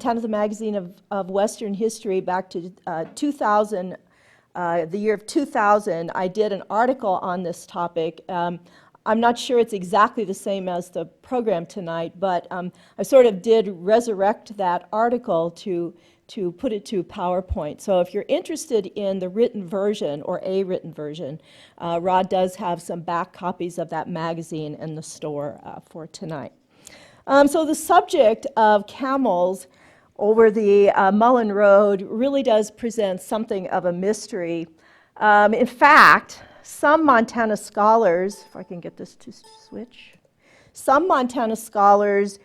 Montana, the Magazine of Western History, back to 2000, the year of 2000, I did an article on this topic. I'm not sure it's exactly the same as the program tonight, but I sort of did resurrect that article to put it to PowerPoint. So if you're interested in the written version or a written version, Rod does have some back copies of that magazine in the store for tonight. So the subject of camels over the Mullan Road really does present something of a mystery. In fact, some Montana scholars, if I can get this to switch, some Montana scholars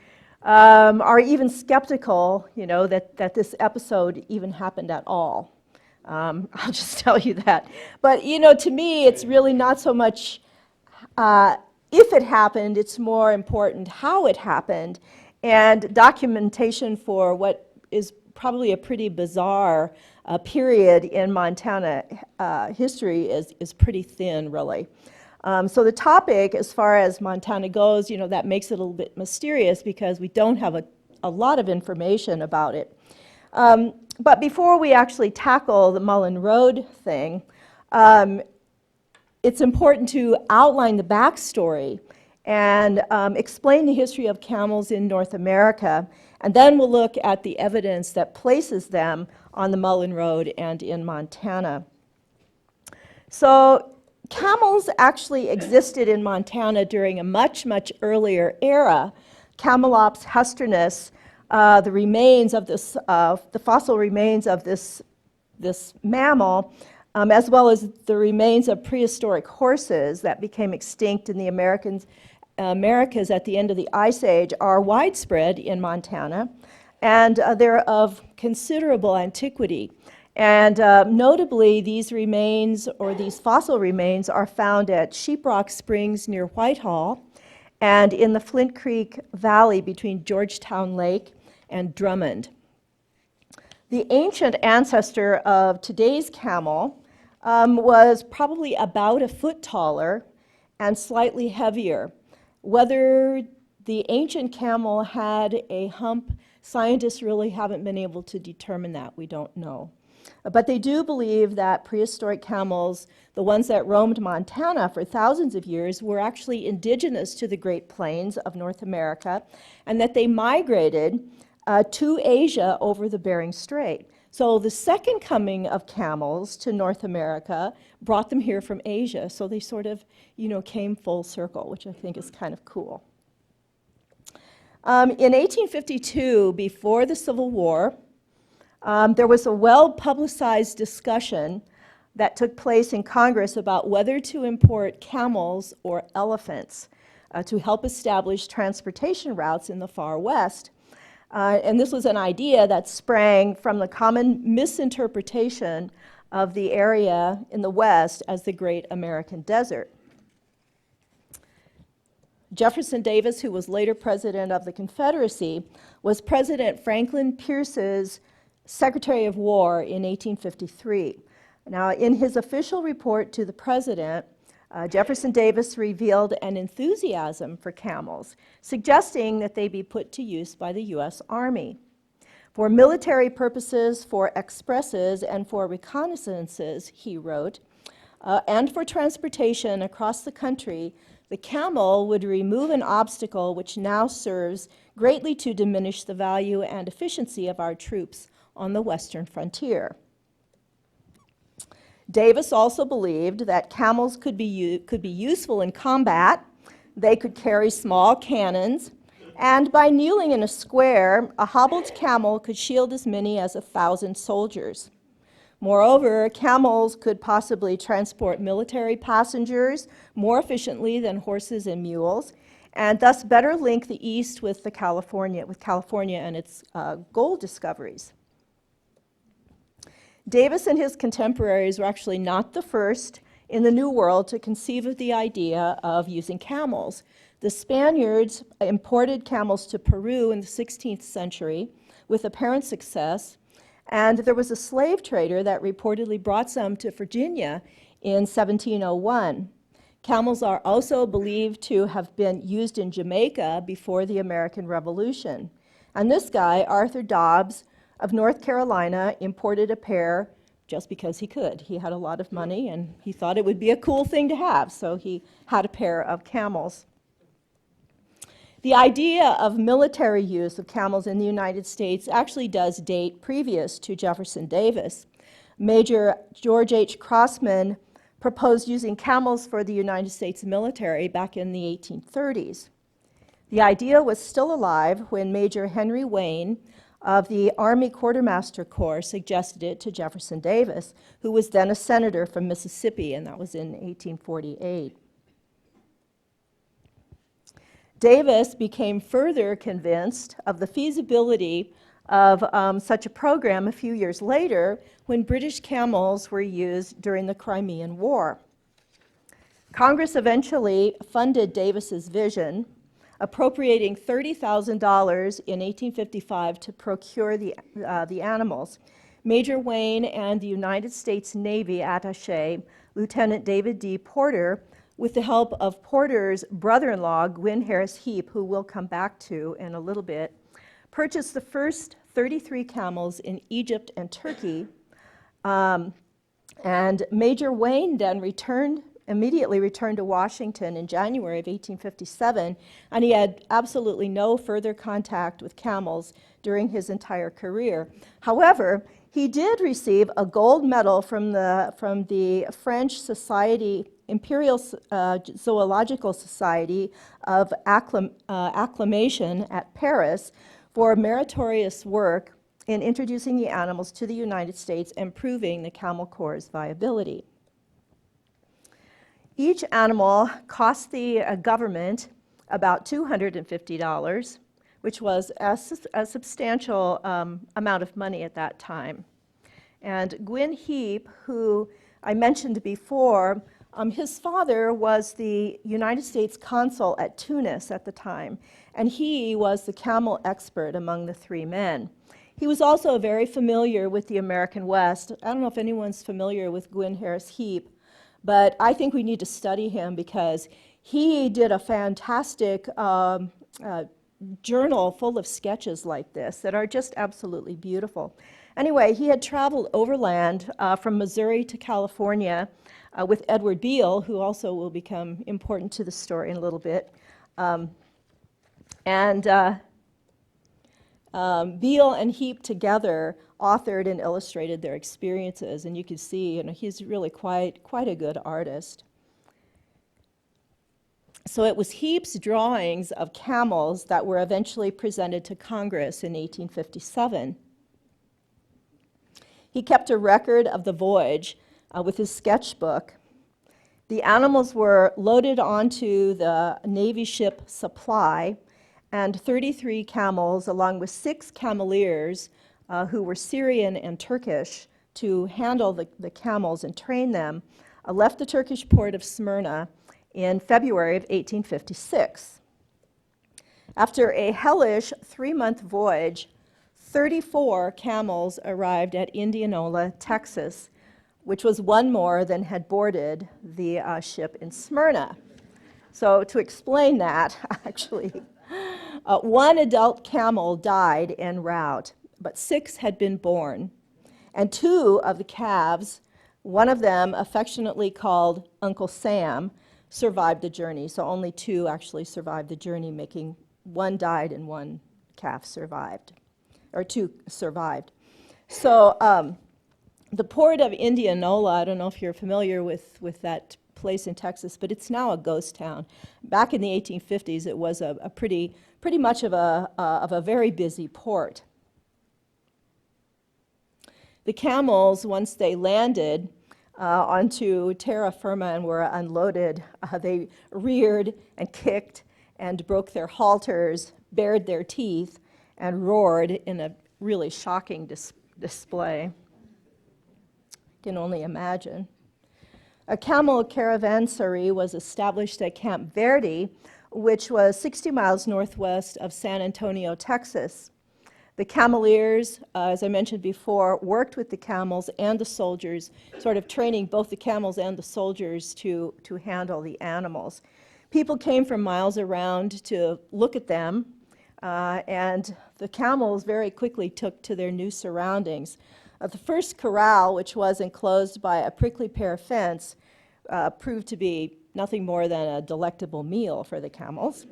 are even skeptical, that this episode even happened at all. I'll just tell you that. But, to me, it's really not so much if it happened, it's more important how it happened. And documentation for what is probably a pretty bizarre period in Montana history is pretty thin, really. So the topic, as far as Montana goes, that makes it a little bit mysterious because we don't have a lot of information about it. But before we actually tackle the Mullan Road thing, it's important to outline the backstory and explain the history of camels in North America. And then we'll look at the evidence that places them on the Mullan Road and in Montana. So camels actually existed in Montana during a much, much earlier era. Camelops husternus, the remains of this, the fossil remains of this mammal, as well as the remains of prehistoric horses that became extinct in the Americas at the end of the Ice Age, are widespread in Montana, and they're of considerable antiquity. And notably, these remains, or these fossil remains, are found at Sheeprock Springs near Whitehall and in the Flint Creek Valley between Georgetown Lake and Drummond. The ancient ancestor of today's camel was probably about a foot taller and slightly heavier. Whether the ancient camel had a hump, scientists really haven't been able to determine that. We don't know. But they do believe that prehistoric camels, the ones that roamed Montana for thousands of years, were actually indigenous to the Great Plains of North America, and that they migrated to Asia over the Bering Strait. So the second coming of camels to North America brought them here from Asia. So they sort of, came full circle, which I think is kind of cool. In 1852, before the Civil War, there was a well-publicized discussion that took place in Congress about whether to import camels or elephants to help establish transportation routes in the far west. And this was an idea that sprang from the common misinterpretation of the area in the West as the Great American Desert. Jefferson Davis, who was later president of the Confederacy, was President Franklin Pierce's Secretary of War in 1853. Now, in his official report to the president, Jefferson Davis revealed an enthusiasm for camels, suggesting that they be put to use by the U.S. Army. For military purposes, for expresses, and for reconnaissances, he wrote, and for transportation across the country, the camel would remove an obstacle which now serves greatly to diminish the value and efficiency of our troops on the western frontier. Davis also believed that camels could be useful in combat. They could carry small cannons, and by kneeling in a square, a hobbled camel could shield as many as 1,000 soldiers. Moreover, camels could possibly transport military passengers more efficiently than horses and mules, and thus better link the East with California and its gold discoveries. Davis and his contemporaries were actually not the first in the New World to conceive of the idea of using camels. The Spaniards imported camels to Peru in the 16th century with apparent success, and there was a slave trader that reportedly brought some to Virginia in 1701. Camels are also believed to have been used in Jamaica before the American Revolution. And this guy, Arthur Dobbs of North Carolina, imported a pair just because he could. He had a lot of money and he thought it would be a cool thing to have, so he had a pair of camels. The idea of military use of camels in the United States actually does date previous to Jefferson Davis. Major George H. Crossman proposed using camels for the United States military back in the 1830s. The idea was still alive when Major Henry Wayne of the Army Quartermaster Corps suggested it to Jefferson Davis, who was then a senator from Mississippi, and that was in 1848. Davis became further convinced of the feasibility of such a program a few years later when British camels were used during the Crimean War. Congress eventually funded Davis's vision, appropriating $30,000 in 1855 to procure the animals. Major Wayne and the United States Navy attaché, Lieutenant David D. Porter, with the help of Porter's brother-in-law, Gwynn Harris Heap, who we'll come back to in a little bit, purchased the first 33 camels in Egypt and Turkey. And Major Wayne then immediately returned to Washington in January of 1857, and he had absolutely no further contact with camels during his entire career. However, he did receive a gold medal from the French Imperial Zoological Society of Acclamation at Paris for meritorious work in introducing the animals to the United States and proving the Camel Corps' viability. Each animal cost the government about $250, which was a substantial amount of money at that time. And Gwynn Heap, who I mentioned before, his father was the United States consul at Tunis at the time, and he was the camel expert among the three men. He was also very familiar with the American West. I don't know if anyone's familiar with Gwynn Harris Heap, but I think we need to study him because he did a fantastic journal full of sketches like this that are just absolutely beautiful. Anyway, he had traveled overland from Missouri to California with Edward Beale, who also will become important to the story in a little bit. Beale and Heap together authored and illustrated their experiences, and you can see, he's really quite a good artist. So it was Heap's drawings of camels that were eventually presented to Congress in 1857. He kept a record of the voyage with his sketchbook. The animals were loaded onto the Navy ship Supply, and 33 camels, along with 6 cameleers who were Syrian and Turkish, to handle the camels and train them, left the Turkish port of Smyrna in February of 1856. After a hellish 3-month voyage, 34 camels arrived at Indianola, Texas, which was one more than had boarded the ship in Smyrna. So to explain that, actually, one adult camel died en route, but 6 had been born. And 2 of the calves, one of them affectionately called Uncle Sam, survived the journey. So only 2 actually survived the journey, making 1 died and 1 calf survived, or 2 survived. So the port of Indianola, I don't know if you're familiar with that place in Texas, but it's now a ghost town. Back in the 1850s, it was a pretty much of a very busy port. The camels, once they landed onto terra firma and were unloaded, they reared and kicked and broke their halters, bared their teeth, and roared in a really shocking display. Can only imagine. A camel caravanserai was established at Camp Verde, which was 60 miles northwest of San Antonio, Texas. The cameleers, as I mentioned before, worked with the camels and the soldiers, sort of training both the camels and the soldiers to handle the animals. People came from miles around to look at them. and the camels very quickly took to their new surroundings. The first corral, which was enclosed by a prickly pear fence, proved to be nothing more than a delectable meal for the camels.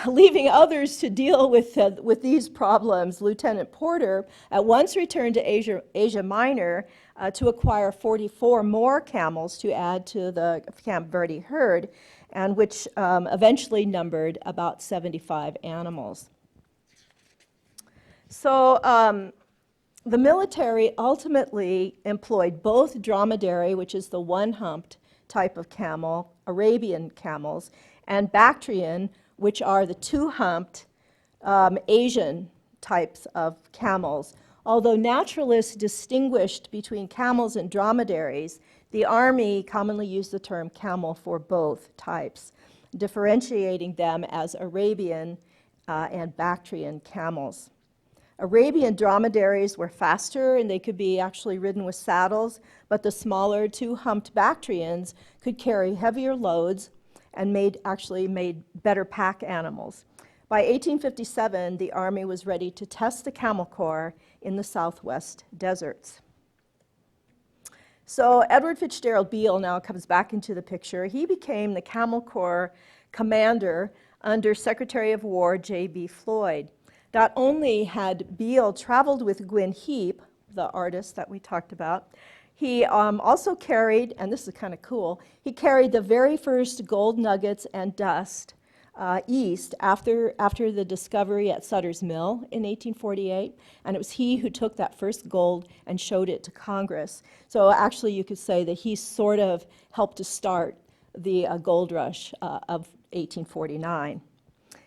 Leaving others to deal with these problems, Lieutenant Porter at once returned to Asia Minor to acquire 44 more camels to add to the Camp Verde herd, and which eventually numbered about 75 animals. So the military ultimately employed both dromedary, which is the one-humped type of camel, Arabian camels, and Bactrian, which are the two-humped Asian types of camels. Although naturalists distinguished between camels and dromedaries, the Army commonly used the term camel for both types, differentiating them as Arabian and Bactrian camels. Arabian dromedaries were faster and they could be actually ridden with saddles, but the smaller two-humped Bactrians could carry heavier loads and actually made better pack animals. By 1857, the Army was ready to test the Camel Corps in the Southwest deserts. So Edward Fitzgerald Beale now comes back into the picture. He became the Camel Corps commander under Secretary of War J.B. Floyd. Not only had Beale traveled with Gwyn Heap, the artist that we talked about, he also carried, and this is kind of cool, he carried the very first gold nuggets and dust east after the discovery at Sutter's Mill in 1848, and it was he who took that first gold and showed it to Congress. So actually you could say that he sort of helped to start the gold rush of 1849.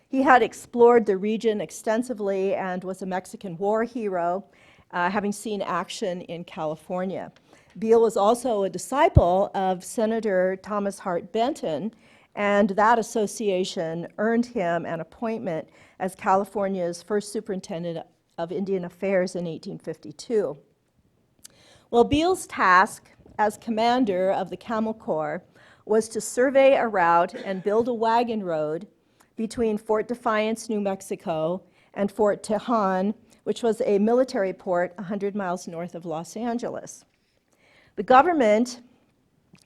He had explored the region extensively and was a Mexican war hero, having seen action in California. Beale was also a disciple of Senator Thomas Hart Benton, and that association earned him an appointment as California's first superintendent of Indian Affairs in 1852. Well, Beale's task as commander of the Camel Corps was to survey a route and build a wagon road between Fort Defiance, New Mexico, and Fort Tejon, which was a military port 100 miles north of Los Angeles. The government,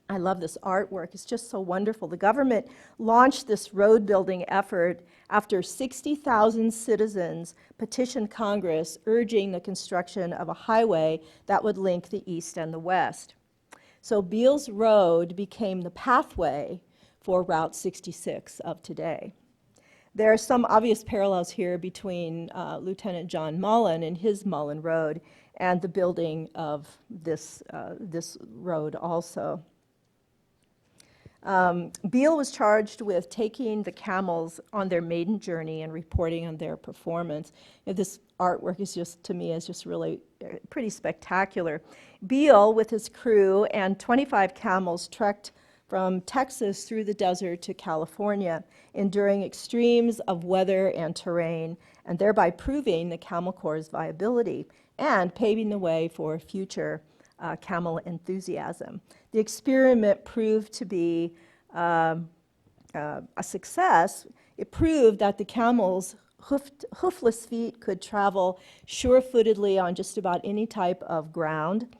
I love this artwork, it's just so wonderful. The government launched this road building effort after 60,000 citizens petitioned Congress urging the construction of a highway that would link the East and the West. So Beale's Road became the pathway for Route 66 of today. There are some obvious parallels here between Lieutenant John Mullan and his Mullan Road and the building of this road also. Beale was charged with taking the camels on their maiden journey and reporting on their performance. And this artwork is just, to me, is just really pretty spectacular. Beale, with his crew and 25 camels, trekked from Texas through the desert to California, enduring extremes of weather and terrain, and thereby proving the Camel Corps' viability and paving the way for future camel enthusiasm. The experiment proved to be a success. It proved that the camels' hoofless feet could travel sure-footedly on just about any type of ground.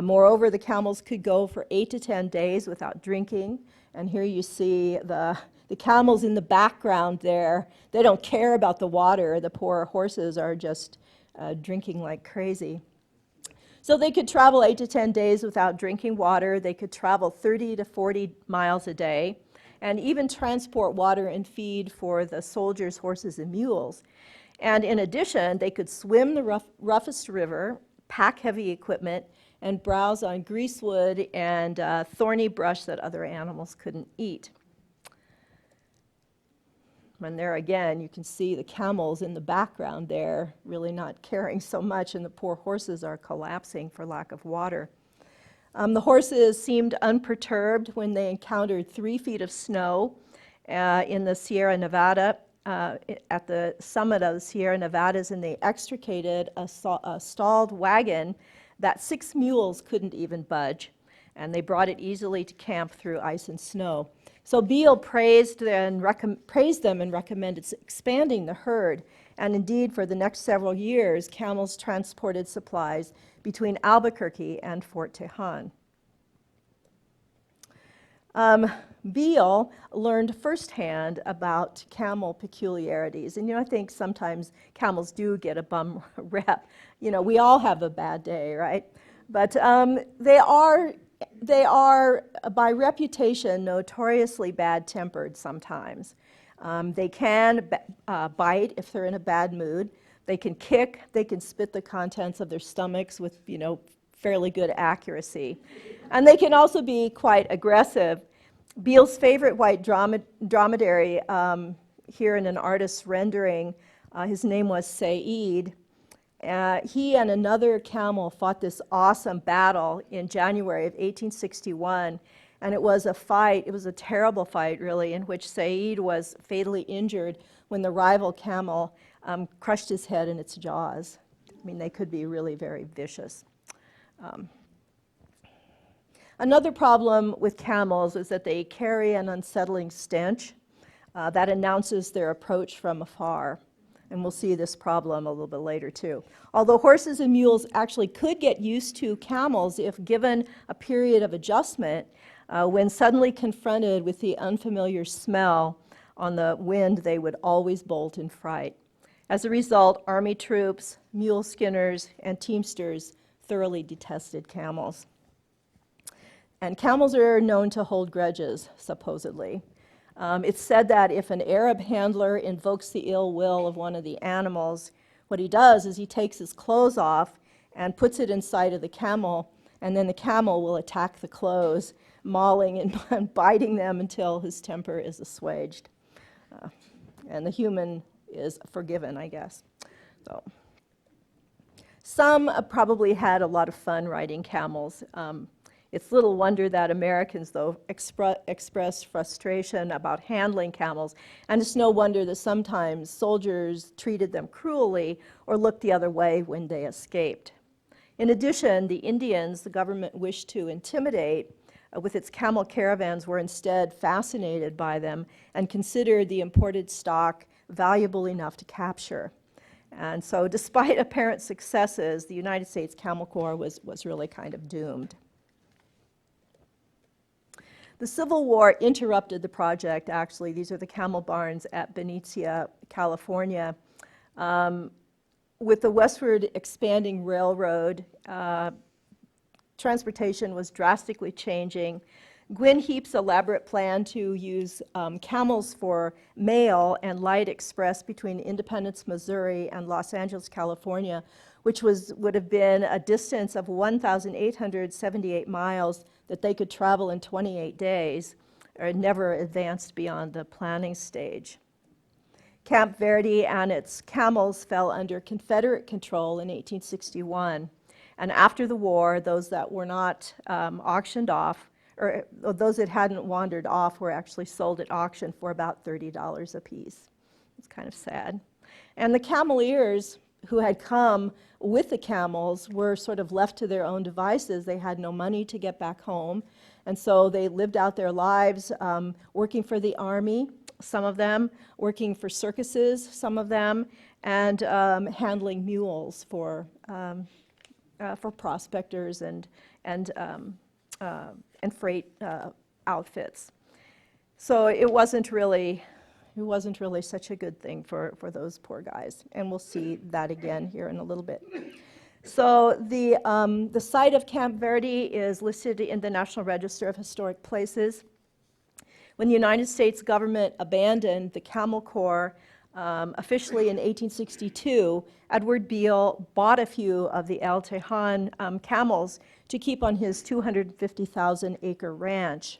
Moreover, the camels could go for 8 to 10 days without drinking. And here you see the camels in the background there. They don't care about the water. The poor horses are just drinking like crazy. So they could travel 8 to 10 days without drinking water. They could travel 30 to 40 miles a day and even transport water and feed for the soldiers' horses and mules. And in addition, they could swim the roughest river, pack heavy equipment, and browse on greasewood and thorny brush that other animals couldn't eat. And there again, you can see the camels in the background there, really not caring so much, and the poor horses are collapsing for lack of water. The horses seemed unperturbed when they encountered 3 feet of snow in the Sierra Nevada, at the summit of the Sierra Nevadas, and they extricated a stalled wagon that 6 mules couldn't even budge. and they brought it easily to camp through ice and snow. So Beale praised them and recommended expanding the herd, and indeed for the next several years, camels transported supplies between Albuquerque and Fort Tejon. Beale learned firsthand about camel peculiarities. And, I think sometimes camels do get a bum rep. We all have a bad day, right? But they are, by reputation, notoriously bad-tempered sometimes. They can bite if they're in a bad mood. They can kick. They can spit the contents of their stomachs with, fairly good accuracy. And they can also be quite aggressive. Beale's favorite white dromedary, here in an artist's rendering, his name was Saeed. He and another camel fought this awesome battle in January of 1861, and it was a fight, it was a terrible fight really, in which Saeed was fatally injured when the rival camel crushed his head in its jaws. I mean, they could be really very vicious. Another problem with camels is that they carry an unsettling stench that announces their approach from afar. And we'll see this problem a little bit later too. Although horses and mules actually could get used to camels if given a period of adjustment, when suddenly confronted with the unfamiliar smell on the wind, they would always bolt in fright. As a result, army troops, mule skinners, and teamsters thoroughly detested camels. And camels are known to hold grudges, supposedly. It's said that if an Arab handler invokes the ill will of one of the animals, what he does is he takes his clothes off and puts it inside of the camel, and then the camel will attack the clothes, mauling and biting them until his temper is assuaged. And the human is forgiven, I guess. So, some probably had a lot of fun riding camels. It's little wonder that Americans, though, express frustration about handling camels, and it's no wonder that sometimes soldiers treated them cruelly or looked the other way when they escaped. In addition, the Indians the government wished to intimidate with its camel caravans were instead fascinated by them and considered the imported stock valuable enough to capture. And so despite apparent successes, the United States Camel Corps was really kind of doomed. The Civil War interrupted the project, actually. These are the camel barns at Benicia, California. With the westward expanding railroad, transportation was drastically changing. Gwynn Heap's elaborate plan to use camels for mail and light express between Independence, Missouri and Los Angeles, California, which would have been a distance of 1,878 miles that they could travel in 28 days, or never advanced beyond the planning stage. Camp Verde and its camels fell under Confederate control in 1861, and after the war, those that were not auctioned off, or those that hadn't wandered off, were actually sold at auction for about $30 a piece. It's kind of sad. And the cameleers who had come with the camels were sort of left to their own devices. They had no money to get back home, and so they lived out their lives working for the army, some of them, working for circuses, some of them, and handling mules for prospectors and freight outfits. So it wasn't really such a good thing for those poor guys, and we'll see that again here in a little bit. So the site of Camp Verde is listed in the National Register of Historic Places. When the United States government abandoned the Camel Corps officially in 1862, Edward Beale bought a few of the El Tejon camels to keep on his 250,000-acre ranch.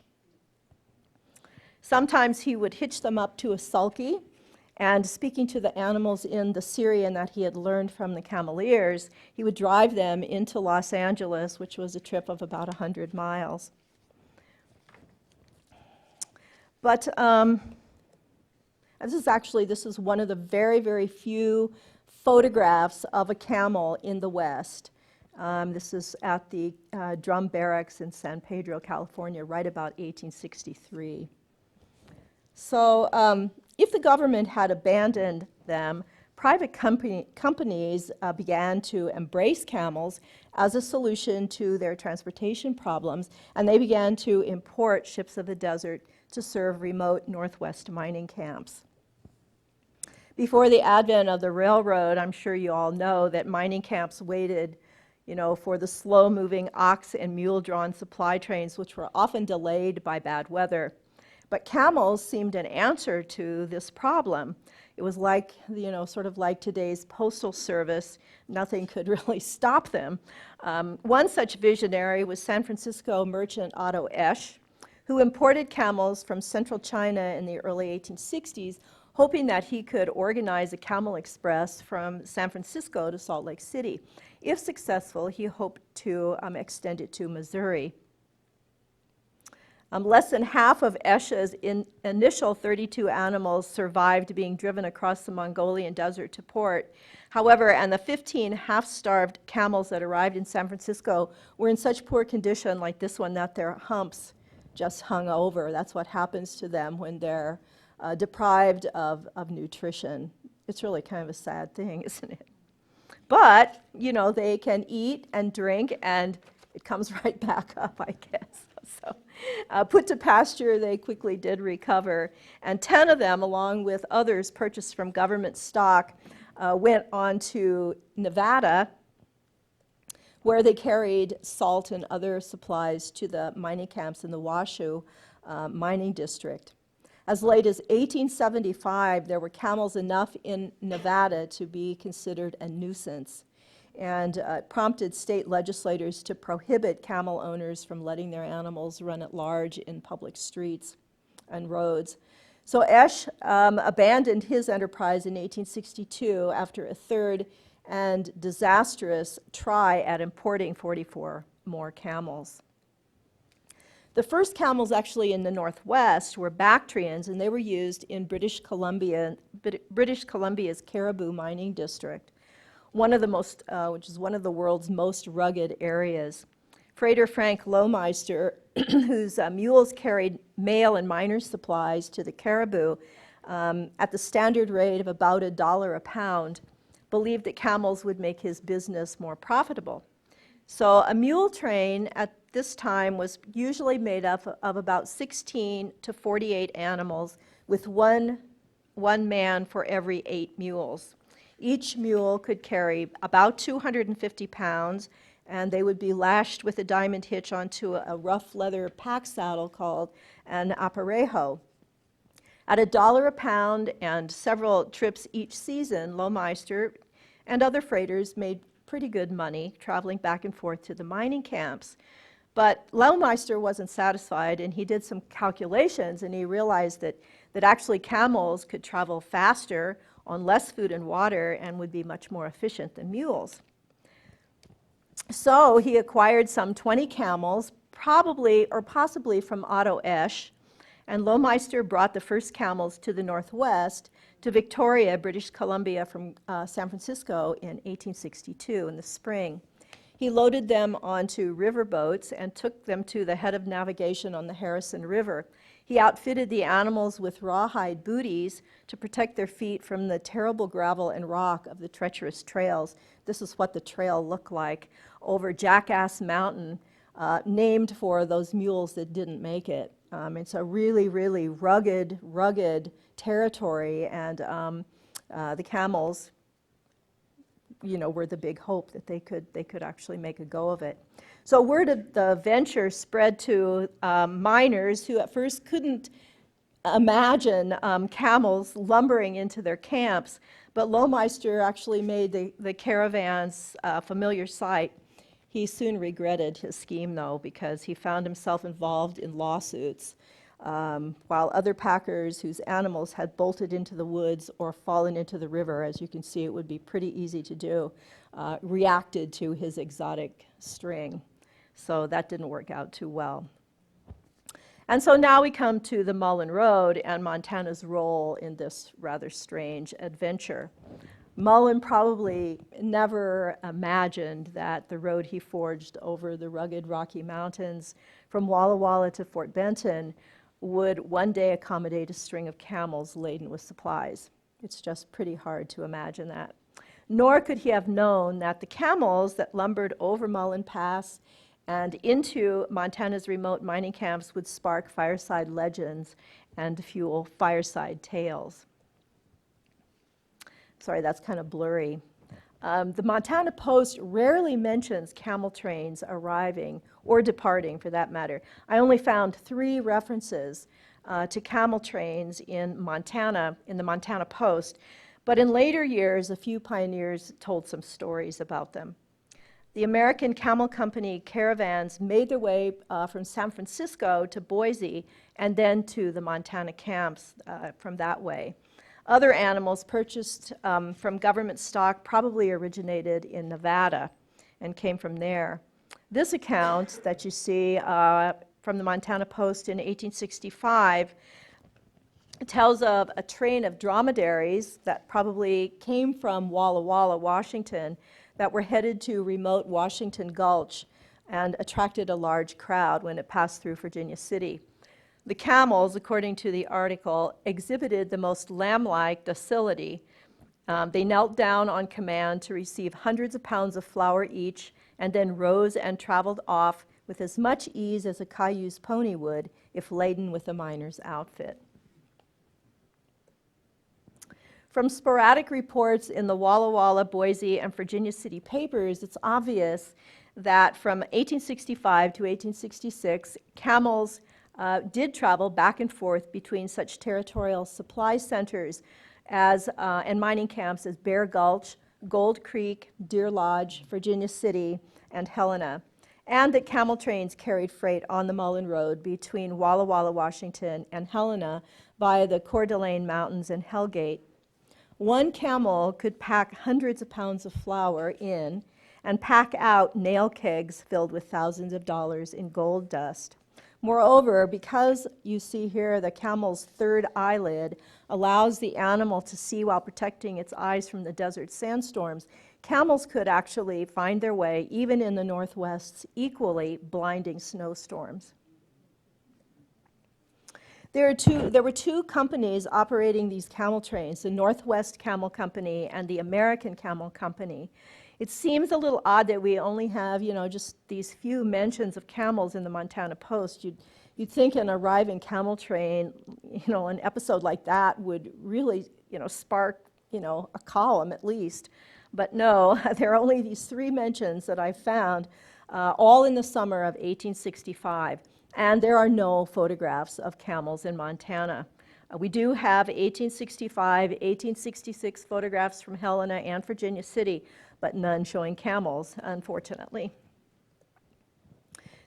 Sometimes he would hitch them up to a sulky, and speaking to the animals in the Syrian that he had learned from the cameleers, he would drive them into Los Angeles, which was a trip of about 100 miles. But this is one of the very, very few photographs of a camel in the West. This is at the drum barracks in San Pedro, California, right about 1863. So if the government had abandoned them, private companies began to embrace camels as a solution to their transportation problems, and they began to import ships of the desert to serve remote Northwest mining camps. Before the advent of the railroad, I'm sure you all know that mining camps waited, for the slow-moving ox and mule-drawn supply trains, which were often delayed by bad weather. But camels seemed an answer to this problem. It was like, sort of like today's postal service. Nothing could really stop them. One such visionary was San Francisco merchant Otto Esch, who imported camels from central China in the early 1860s, hoping that he could organize a camel express from San Francisco to Salt Lake City. If successful, he hoped to extend it to Missouri. Less than half of Esch's initial 32 animals survived being driven across the Mongolian desert to port. However, and the 15 half-starved camels that arrived in San Francisco were in such poor condition, like this one, that their humps just hung over. That's what happens to them when they're deprived of nutrition. It's really kind of a sad thing, isn't it? But, they can eat and drink, and it comes right back up, I guess. So, put to pasture, they quickly did recover, and 10 of them, along with others purchased from government stock, went on to Nevada, where they carried salt and other supplies to the mining camps in the Washoe mining district. As late as 1875, there were camels enough in Nevada to be considered a nuisance, and prompted state legislators to prohibit camel owners from letting their animals run at large in public streets and roads. So Esch abandoned his enterprise in 1862 after a third and disastrous try at importing 44 more camels. The first camels actually in the Northwest were Bactrians, and they were used in British Columbia's Caribou mining district, which is one of the world's most rugged areas. Freighter Frank Lowmeister, whose mules carried mail and miners' supplies to the Caribou at the standard rate of about $1 a pound, believed that camels would make his business more profitable. So a mule train at this time was usually made up of about 16 to 48 animals, with one man for every 8 mules. Each mule could carry about 250 pounds, and they would be lashed with a diamond hitch onto a rough leather pack saddle called an aparejo. At $1 a pound and several trips each season, Lowmeister and other freighters made pretty good money traveling back and forth to the mining camps. But Lowmeister wasn't satisfied, and he did some calculations, and he realized that actually camels could travel faster on less food and water and would be much more efficient than mules. So he acquired some 20 camels, probably or possibly from Otto Esch, and Lowmeister brought the first camels to the Northwest, to Victoria, British Columbia, from San Francisco in 1862 in the spring. He loaded them onto river boats and took them to the head of navigation on the Harrison River. He outfitted the animals with rawhide booties to protect their feet from the terrible gravel and rock of the treacherous trails. This is what the trail looked like over Jackass Mountain, named for those mules that didn't make it. It's a really, really rugged territory, and the camels, were the big hope that they could actually make a go of it. So word of the venture spread to miners who at first couldn't imagine camels lumbering into their camps, but Lowmeister actually made the caravans a familiar sight. He soon regretted his scheme, though, because he found himself involved in lawsuits, while other packers whose animals had bolted into the woods or fallen into the river, as you can see it would be pretty easy to do, reacted to his exotic string. So that didn't work out too well. And so now we come to the Mullan Road and Montana's role in this rather strange adventure. Mullan probably never imagined that the road he forged over the rugged Rocky Mountains from Walla Walla to Fort Benton would one day accommodate a string of camels laden with supplies. It's just pretty hard to imagine that. Nor could he have known that the camels that lumbered over Mullan Pass and into Montana's remote mining camps would spark fireside legends and fuel fireside tales. Sorry, that's kind of blurry. The Montana Post rarely mentions camel trains arriving or departing, for that matter. I only found 3 references to camel trains in Montana, in the Montana Post, but in later years, a few pioneers told some stories about them. The American Camel Company caravans made their way from San Francisco to Boise and then to the Montana camps from that way. Other animals purchased from government stock probably originated in Nevada and came from there. This account that you see from the Montana Post in 1865 tells of a train of dromedaries that probably came from Walla Walla, Washington, that were headed to remote Washington Gulch and attracted a large crowd when it passed through Virginia City. The camels, according to the article, exhibited the most lamb-like docility. They knelt down on command to receive hundreds of pounds of flour each, and then rose and traveled off with as much ease as a Cayuse pony would if laden with a miner's outfit. From sporadic reports in the Walla Walla, Boise, and Virginia City papers, it's obvious that from 1865 to 1866, camels did travel back and forth between such territorial supply centers as, and mining camps as Bear Gulch, Gold Creek, Deer Lodge, Virginia City, and Helena, and that camel trains carried freight on the Mullan Road between Walla Walla, Washington, and Helena via the Coeur d'Alene Mountains and Hellgate. One camel could pack hundreds of pounds of flour in and pack out nail kegs filled with thousands of dollars in gold dust. Moreover, because you see here the camel's third eyelid allows the animal to see while protecting its eyes from the desert sandstorms, camels could actually find their way even in the Northwest's equally blinding snowstorms. There were 2 companies operating these camel trains, the Northwest Camel Company and the American Camel Company. It seems a little odd that we only have, just these few mentions of camels in the Montana Post. You'd think an arriving camel train, an episode like that would really, spark, a column at least. But no, there are only these 3 mentions that I found, all in the summer of 1865. And there are no photographs of camels in Montana. We do have 1865, 1866 photographs from Helena and Virginia City, but none showing camels, unfortunately.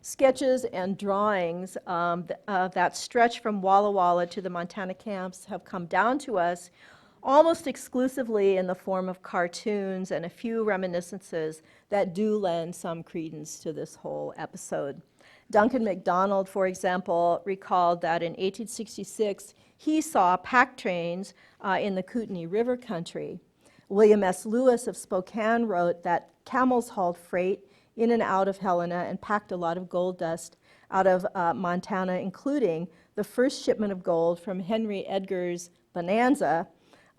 Sketches and drawings that stretch from Walla Walla to the Montana camps have come down to us almost exclusively in the form of cartoons and a few reminiscences that do lend some credence to this whole episode. Duncan MacDonald, for example, recalled that in 1866 he saw pack trains in the Kootenai River country. William S. Lewis of Spokane wrote that camels hauled freight in and out of Helena and packed a lot of gold dust out of Montana, including the first shipment of gold from Henry Edgar's Bonanza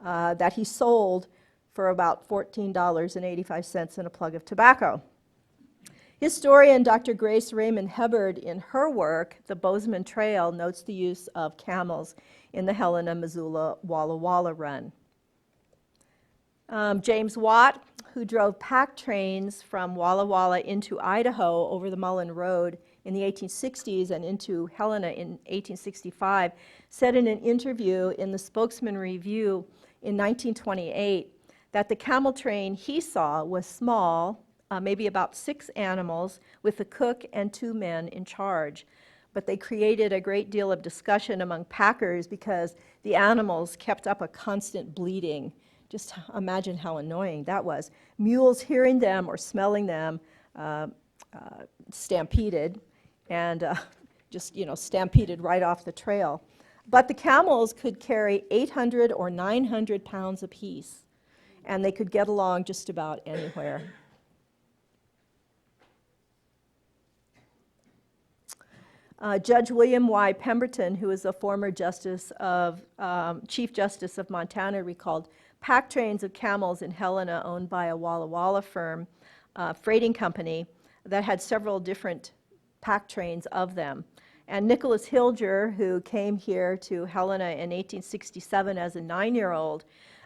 that he sold for about $14.85 and a plug of tobacco. Historian Dr. Grace Raymond Hubbard, in her work, The Bozeman Trail, notes the use of camels in the Helena, Missoula, Walla Walla run. James Watt, who drove pack trains from Walla Walla into Idaho over the Mullan Road in the 1860s and into Helena in 1865, said in an interview in the Spokesman Review in 1928 that the camel train he saw was small, maybe about 6 animals, with a cook and 2 men in charge. But they created a great deal of discussion among packers because the animals kept up a constant bleating. Just imagine how annoying that was. Mules hearing them or smelling them stampeded and stampeded right off the trail. But the camels could carry 800 or 900 pounds apiece. and they could get along just about anywhere. Judge William Y. Pemberton, who is a former Chief Justice of Montana, recalled pack trains of camels in Helena owned by a Walla Walla firm, freighting company, that had several different pack trains of them. And Nicholas Hilger, who came here to Helena in 1867 as a 9-year-old,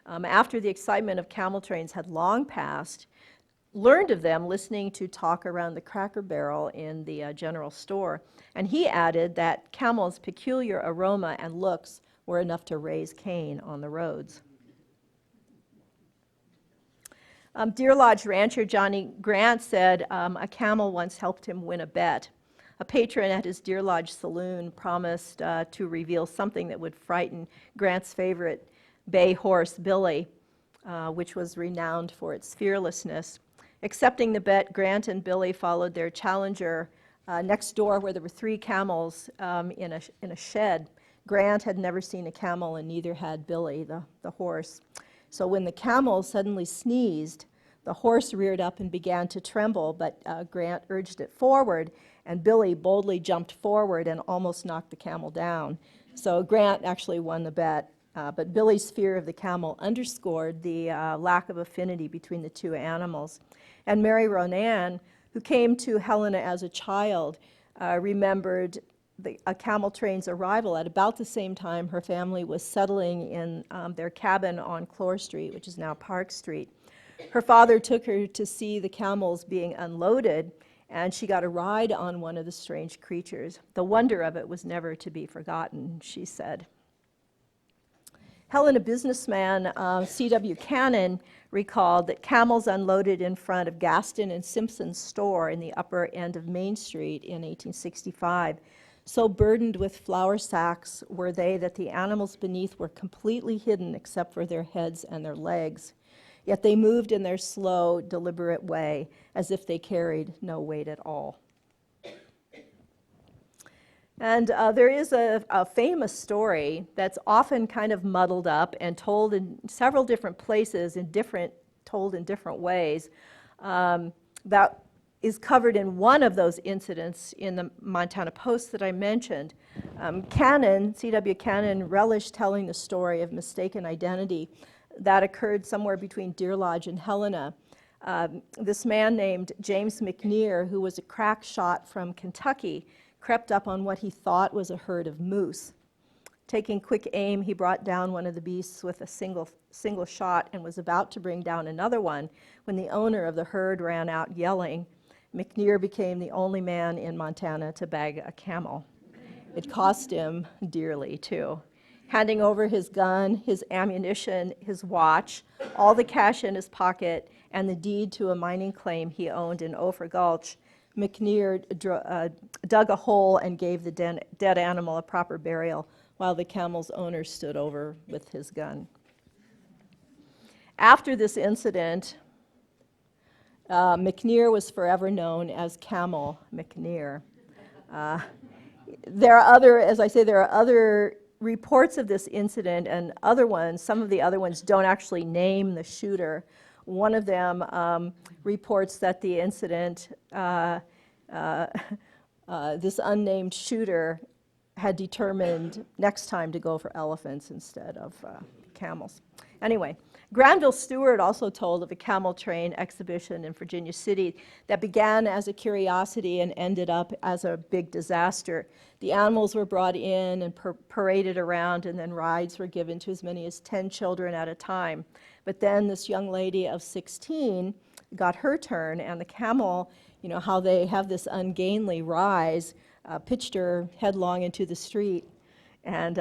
after the excitement of camel trains had long passed, learned of them listening to talk around the Cracker Barrel in the general store. And he added that camels' peculiar aroma and looks were enough to raise Cain on the roads. Deer Lodge rancher Johnny Grant said a camel once helped him win a bet. A patron at his Deer Lodge saloon promised to reveal something that would frighten Grant's favorite bay horse, Billy, which was renowned for its fearlessness. Accepting the bet, Grant and Billy followed their challenger next door, where there were 3 camels in a shed. Grant had never seen a camel, and neither had Billy, the horse. So when the camel suddenly sneezed, the horse reared up and began to tremble, but Grant urged it forward, and Billy boldly jumped forward and almost knocked the camel down. So Grant actually won the bet, but Billy's fear of the camel underscored the lack of affinity between the 2 animals. And Mary Ronan, who came to Helena as a child, remembered a camel train's arrival at about the same time her family was settling in their cabin on Clore Street, which is now Park Street. Her father took her to see the camels being unloaded, and she got a ride on one of the strange creatures. The wonder of it was never to be forgotten, she said. Helena businessman C.W. Cannon recalled that camels unloaded in front of Gaston and Simpson's store in the upper end of Main Street in 1865. So burdened with flour sacks were they that the animals beneath were completely hidden except for their heads and their legs. Yet they moved in their slow, deliberate way, as if they carried no weight at all. And there is a famous story that's often kind of muddled up and told in several different places, told in different ways, that is covered in one of those incidents in the Montana Post that I mentioned. C.W. Cannon relished telling the story of mistaken identity that occurred somewhere between Deer Lodge and Helena. This man named James McNear, who was a crack shot from Kentucky, crept up on what he thought was a herd of moose. Taking quick aim, he brought down one of the beasts with a single shot and was about to bring down another one when the owner of the herd ran out yelling. McNear became the only man in Montana to bag a camel. It cost him dearly, too. Handing over his gun, his ammunition, his watch, all the cash in his pocket, and the deed to a mining claim he owned in Ophir Gulch, McNear dug a hole and gave the dead animal a proper burial while the camel's owner stood over with his gun. After this incident, McNear was forever known as Camel McNear. There are other reports of this incident, and some of the other ones don't actually name the shooter. One of them reports that the incident, this unnamed shooter had determined next time to go for elephants instead of camels. Anyway, Granville Stewart also told of a camel train exhibition in Virginia City that began as a curiosity and ended up as a big disaster. The animals were brought in and paraded around, and then rides were given to as many as 10 children at a time. But then this young lady of 16 got her turn, and the camel, you know how they have this ungainly rise, pitched her headlong into the street. And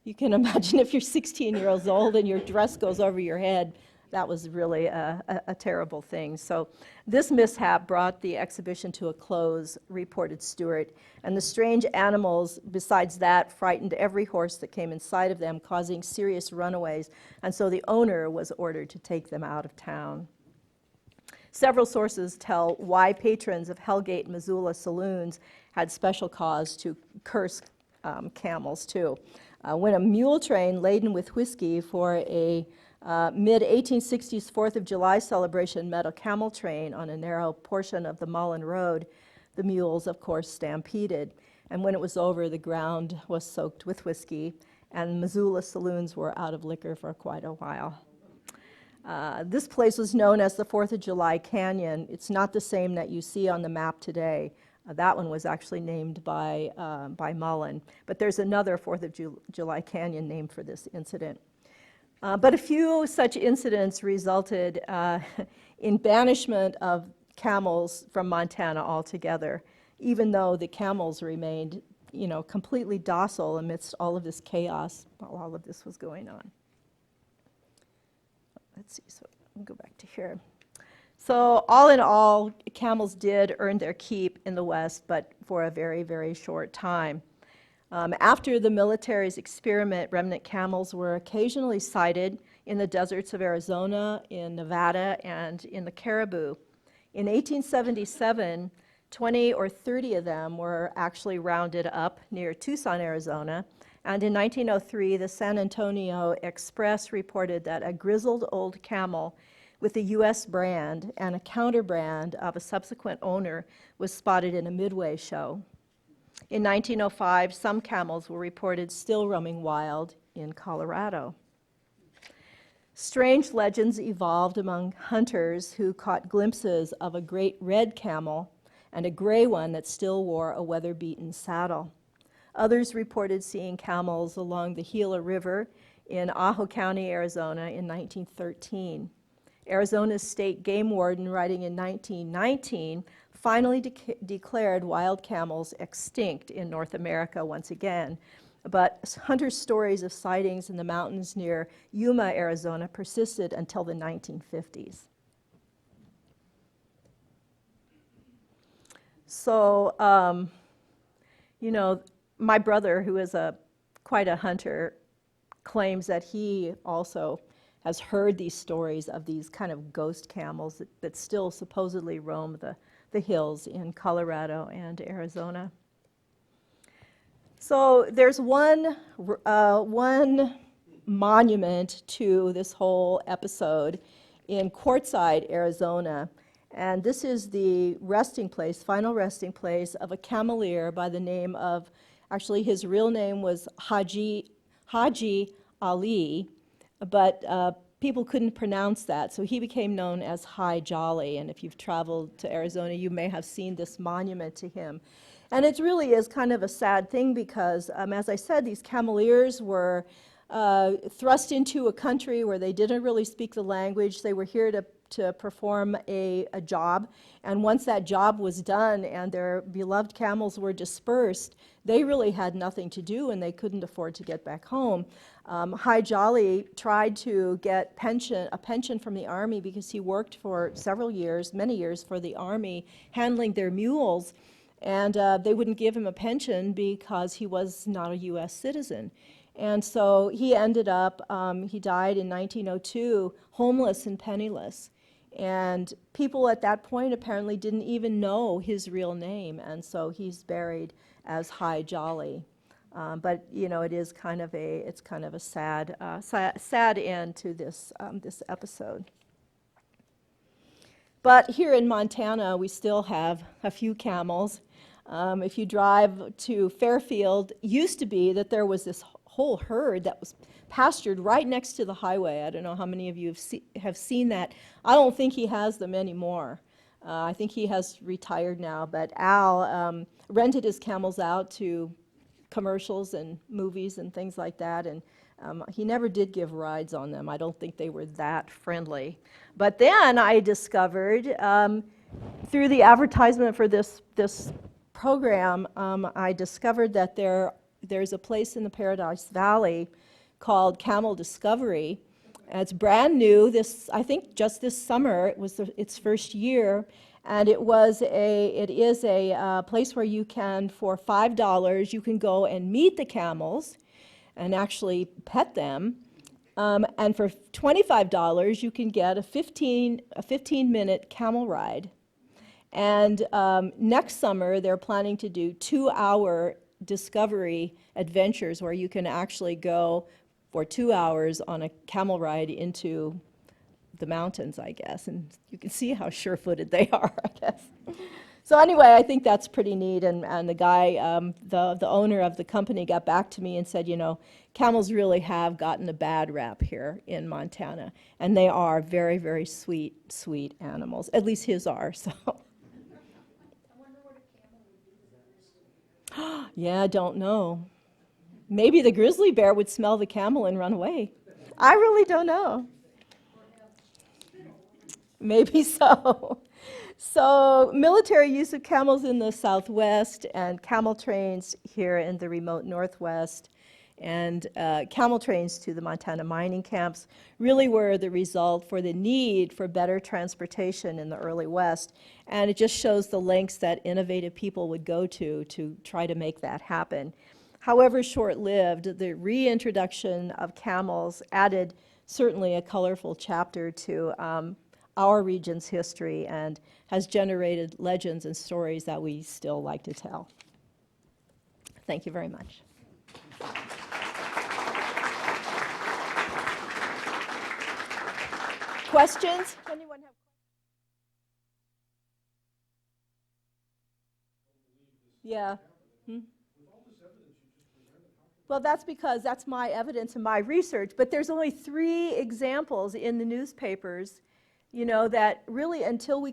you can imagine if you're 16 years old and your dress goes over your head, that was really a terrible thing. So this mishap brought the exhibition to a close, reported Stewart. And the strange animals, besides that, frightened every horse that came in sight of them, causing serious runaways. And so the owner was ordered to take them out of town. Several sources tell why patrons of Hellgate, Missoula saloons had special cause to curse camels, too. When a mule train laden with whiskey for a Mid-1860s 4th of July celebration met a camel train on a narrow portion of the Mullan Road. The mules, of course, stampeded. And when it was over, the ground was soaked with whiskey, and Missoula saloons were out of liquor for quite a while. This place was known as the 4th of July Canyon. It's not the same that you see on the map today. That one was actually named by Mullan. But there's another 4th of July Canyon named for this incident. But a few such incidents resulted in banishment of camels from Montana altogether, even though the camels remained, completely docile amidst all of this chaos while all of this was going on. Let's see, so we'll go back to here. So all in all, camels did earn their keep in the West, but for a very, very short time. After the military's experiment, remnant camels were occasionally sighted in the deserts of Arizona, in Nevada, and in the Caribou. In 1877, 20 or 30 of them were actually rounded up near Tucson, Arizona. And in 1903, the San Antonio Express reported that a grizzled old camel with a U.S. brand and a counterbrand of a subsequent owner was spotted in a Midway show. In 1905, some camels were reported still roaming wild in Colorado. Strange legends evolved among hunters who caught glimpses of a great red camel and a gray one that still wore a weather-beaten saddle. Others reported seeing camels along the Gila River in Ajo County, Arizona in 1913. Arizona's state game warden, writing in 1919, finally declared wild camels extinct in North America once again. But hunter stories of sightings in the mountains near Yuma, Arizona persisted until the 1950s. So, my brother, who is quite a hunter, claims that he also has heard these stories of these kind of ghost camels that still supposedly roam the hills in Colorado and Arizona. So there's one monument to this whole episode in Quartzsite, Arizona. And this is the resting place, final resting place of a cameleer by the name of, actually his real name was Haji Ali, but people couldn't pronounce that, so he became known as Hi Jolly. And if you've traveled to Arizona, you may have seen this monument to him. And it really is kind of a sad thing because, as I said, these cameleers were thrust into a country where they didn't really speak the language. They were here to perform a job, and once that job was done and their beloved camels were dispersed, they really had nothing to do and they couldn't afford to get back home. Hi Jolly tried to get a pension from the Army because he worked for many years for the Army handling their mules, and they wouldn't give him a pension because he was not a U.S. citizen. And so he ended up, he died in 1902, homeless and penniless. And people at that point apparently didn't even know his real name, and so he's buried as Hi Jolly. But it is kind of a sad end to this episode. But here in Montana, we still have a few camels. If you drive to Fairfield, used to be that there was this whole herd that was pastured right next to the highway. I don't know how many of you have seen that. I don't think he has them anymore. I think he has retired now, but Al rented his camels out to commercials and movies and things like that, and he never did give rides on them. I don't think they were that friendly. But then I discovered, through the advertisement for this program, I discovered that there's a place in the Paradise Valley called Camel Discovery. It's brand new. I think just this summer, it was its first year, and it is a place where you can, for $5, you can go and meet the camels and actually pet them. And for $25, you can get a 15-minute camel ride. And next summer, they're planning to do 2-hour discovery adventures where you can actually go for 2 hours on a camel ride into the mountains, I guess. And you can see how sure-footed they are, I guess. So anyway, I think that's pretty neat. And the guy, the owner of the company got back to me and said, you know, camels really have gotten a bad rap here in Montana. And they are very, very sweet, sweet animals. At least his are, so. Yeah, I don't know. Maybe the grizzly bear would smell the camel and run away. I really don't know. Maybe so. So military use of camels in the Southwest and camel trains here in the remote Northwest and camel trains to the Montana mining camps really were the result for the need for better transportation in the early West. And it just shows the lengths that innovative people would go to try to make that happen. However short-lived, the reintroduction of camels added certainly a colorful chapter to our region's history and has generated legends and stories that we still like to tell. Thank you very much. Questions? Anyone have? Yeah. Well, that's because that's my evidence and my research, but there's only 3 examples in the newspapers, you know, that really until we